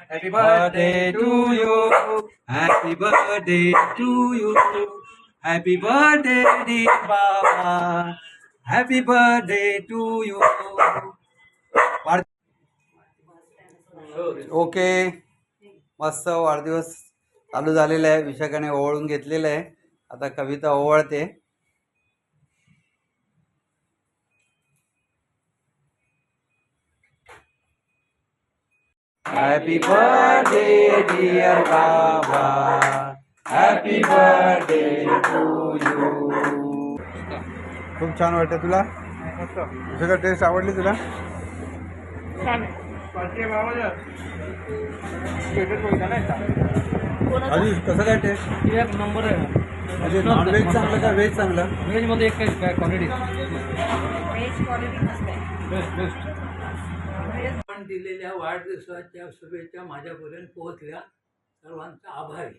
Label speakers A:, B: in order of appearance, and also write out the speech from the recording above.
A: Happy birthday to you. Happy birthday to you. Happy birthday, dear Baba. Happy birthday to you. Okay, मस्त वाढदिवस चालू झालेला आहे. विशाखाने ओवाळून घेतलेलं आहे. आता कविता ओवाळते. हॅपी बर्थडे डिअर बाबा. Happy birthday to you. खूप छान वाटतं तुला? सगळं टेस्ट आवडली तुला? अजून कसं काय टेस्ट?
B: एक नंबर आहे.
A: म्हणजे नॉनव्हेज चांगलं का व्हेज चांगलं?
B: व्हेजमध्ये एक काय क्वालिटी बेस्ट बेस्ट.
C: पण दिलेल्या वाढदिवसाच्या शुभेच्छा माझ्यापर्यंत पोहोचल्या. सर्वांचा आभारी.